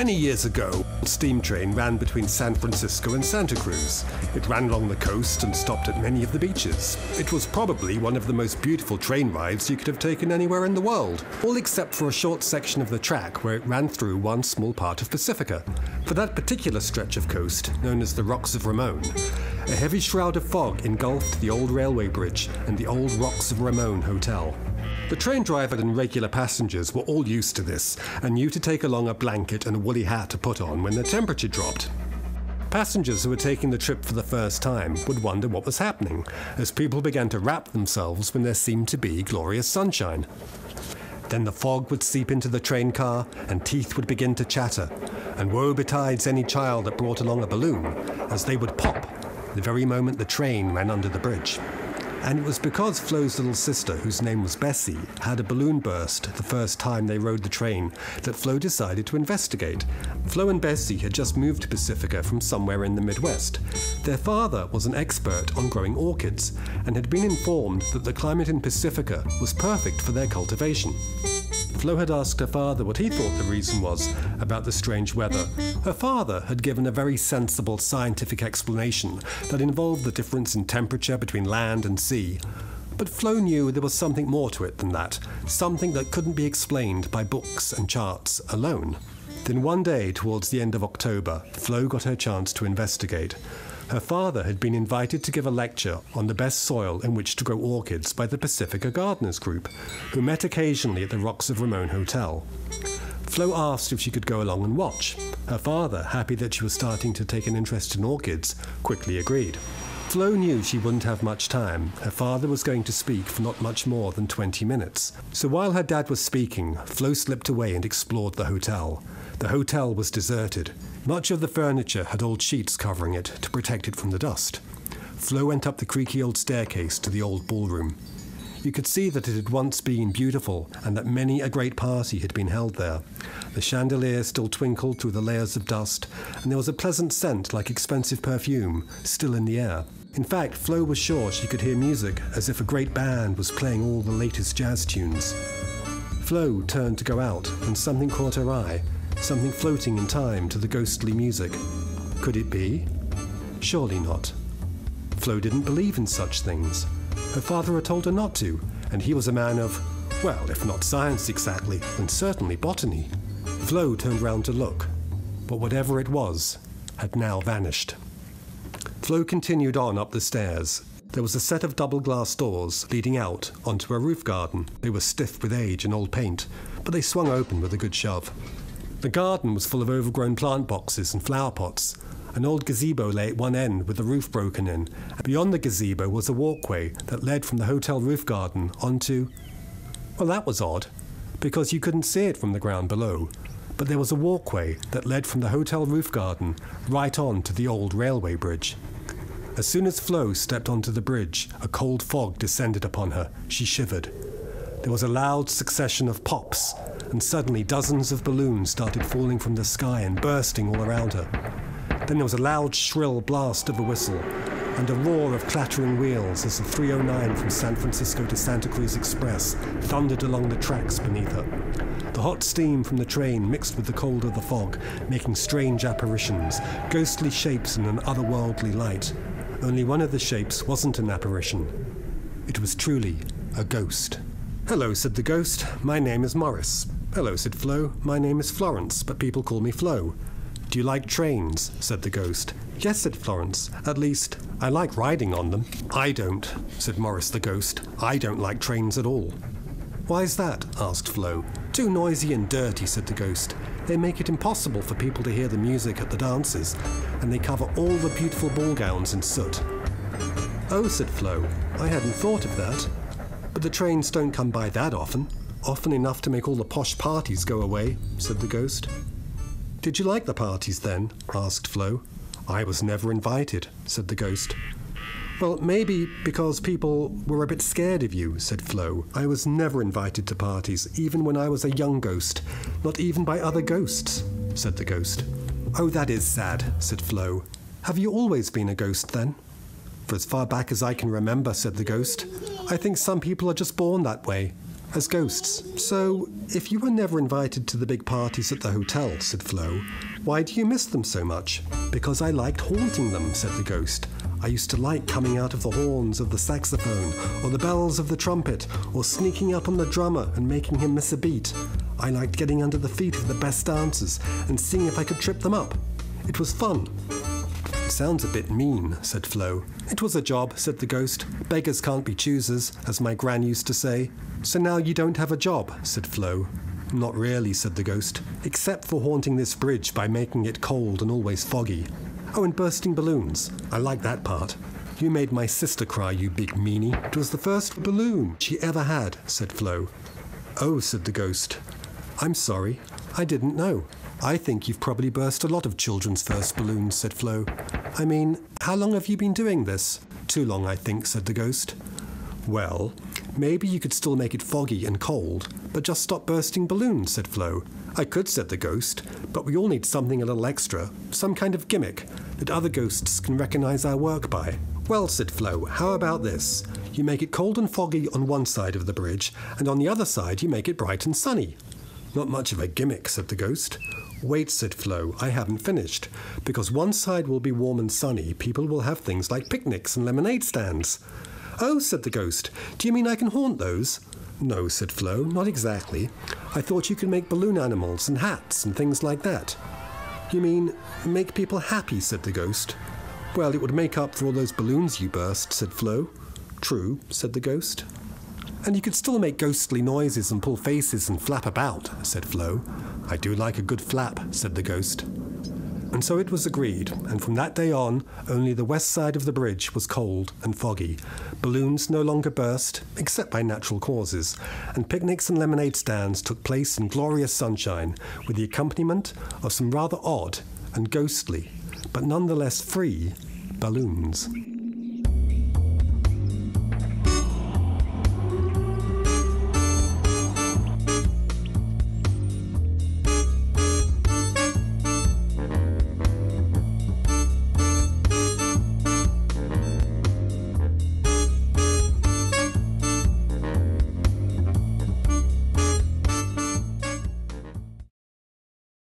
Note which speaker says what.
Speaker 1: Many years ago, a steam train ran between San Francisco and Santa Cruz. It ran along the coast and stopped at many of the beaches. It was probably one of the most beautiful train rides you could have taken anywhere in the world, all except for a short section of the track where it ran through one small part of Pacifica. For that particular stretch of coast, known as the Rocks of Ramon, a heavy shroud of fog engulfed the old railway bridge and the old Rocks of Ramon hotel. The train driver and regular passengers were all used to this and knew to take along a blanket and a woolly hat to put on when the temperature dropped. Passengers who were taking the trip for the first time would wonder what was happening, as people began to wrap themselves when there seemed to be glorious sunshine. Then the fog would seep into the train car and teeth would begin to chatter, and woe betides any child that brought along a balloon, as they would pop the very moment the train ran under the bridge. And it was because Flo's little sister, whose name was Bessie, had a balloon burst the first time they rode the train that Flo decided to investigate. Flo and Bessie had just moved to Pacifica from somewhere in the Midwest. Their father was an expert on growing orchids and had been informed that the climate in Pacifica was perfect for their cultivation. Flo had asked her father what he thought the reason was about the strange weather. Her father had given a very sensible scientific explanation that involved the difference in temperature between land and sea. But Flo knew there was something more to it than that, something that couldn't be explained by books and charts alone. Then one day, towards the end of October, Flo got her chance to investigate. Her father had been invited to give a lecture on the best soil in which to grow orchids by the Pacifica Gardeners Group, who met occasionally at the Rocks of Ramon Hotel. Flo asked if she could go along and watch. Her father, happy that she was starting to take an interest in orchids, quickly agreed. Flo knew she wouldn't have much time. Her father was going to speak for not much more than 20 minutes. So while her dad was speaking, Flo slipped away and explored the hotel. The hotel was deserted. Much of the furniture had old sheets covering it to protect it from the dust. Flo went up the creaky old staircase to the old ballroom. You could see that it had once been beautiful and that many a great party had been held there. The chandelier still twinkled through the layers of dust, and there was a pleasant scent like expensive perfume still in the air. In fact, Flo was sure she could hear music as if a great band was playing all the latest jazz tunes. Flo turned to go out, and something caught her eye. Something floating in time to the ghostly music. Could it be? Surely not. Flo didn't believe in such things. Her father had told her not to, and he was a man of, well, if not science exactly, then certainly botany. Flo turned round to look, but whatever it was had now vanished. Flo continued on up the stairs. There was a set of double glass doors leading out onto a roof garden. They were stiff with age and old paint, but they swung open with a good shove. The garden was full of overgrown plant boxes and flower pots. An old gazebo lay at one end with the roof broken in. Beyond the gazebo was a walkway that led from the hotel roof garden onto... Well, that was odd, because you couldn't see it from the ground below. But there was a walkway that led from the hotel roof garden right on to the old railway bridge. As soon as Flo stepped onto the bridge, a cold fog descended upon her. She shivered. There was a loud succession of pops, and suddenly dozens of balloons started falling from the sky and bursting all around her. Then there was a loud, shrill blast of a whistle, and a roar of clattering wheels as the 309 from San Francisco to Santa Cruz Express thundered along the tracks beneath her. The hot steam from the train mixed with the cold of the fog, making strange apparitions, ghostly shapes in an otherworldly light. Only one of the shapes wasn't an apparition. It was truly a ghost. "Hello," said the ghost. "My name is Morris." "Hello," said Flo. "My name is Florence, but people call me Flo." "Do you like trains?" said the ghost. "Yes," said Florence. "At least, I like riding on them." "I don't," said Morris the ghost. "I don't like trains at all." "Why's that?" asked Flo. "Too noisy and dirty," said the ghost. "They make it impossible for people to hear the music at the dances, and they cover all the beautiful ball gowns in soot." "Oh," said Flo. "I hadn't thought of that. But the trains don't come by that often. Often enough to make all the posh parties go away," said the ghost. "Did you like the parties then?" asked Flo. "I was never invited," said the ghost. "Well, maybe because people were a bit scared of you," said Flo. "I was never invited to parties, even when I was a young ghost. Not even by other ghosts," said the ghost. "Oh, that is sad," said Flo. "Have you always been a ghost then?" "For as far back as I can remember," said the ghost. "I think some people are just born that way. as ghosts. So, if you were never invited to the big parties at the hotel, said Flo, why do you miss them so much? Because I liked haunting them, said the ghost. I used to like coming out of the horns of the saxophone, or the bells of the trumpet, or sneaking up on the drummer and making him miss a beat. I liked getting under the feet of the best dancers and seeing if I could trip them up. It was fun. Sounds a bit mean, said Flo. It was a job, said the ghost. Beggars can't be choosers, as my gran used to say. So now you don't have a job, said Flo. Not really, said the ghost, except for haunting this bridge by making it cold and always foggy. Oh, and bursting balloons. I like that part. You made my sister cry, you big meanie. It was the first balloon she ever had, said Flo. Oh, said the ghost. I'm sorry. I didn't know. I think you've probably burst a lot of children's first balloons, said Flo. I mean, how long have you been doing this? Too long, I think, said the ghost. Well, maybe you could still make it foggy and cold, but just stop bursting balloons, said Flo. I could, said the ghost, but we all need something a little extra, some kind of gimmick that other ghosts can recognize our work by. Well, said Flo, how about this? You make it cold and foggy on one side of the bridge, and on the other side you make it bright and sunny. Not much of a gimmick, said the ghost. Wait, said Flo, I haven't finished. Because one side will be warm and sunny, people will have things like picnics and lemonade stands. Oh, said the ghost, do you mean I can haunt those? No, said Flo, not exactly. I thought you could make balloon animals and hats and things like that. You mean make people happy, said the ghost. Well, it would make up for all those balloons you burst, said Flo. True, said the ghost. And you could still make ghostly noises and pull faces and flap about, said Flo. I do like a good flap, said the ghost. And so it was agreed, and from that day on, only the west side of the bridge was cold and foggy. Balloons no longer burst, except by natural causes, and picnics and lemonade stands took place in glorious sunshine, with the accompaniment of some rather odd and ghostly, but nonetheless free, balloons.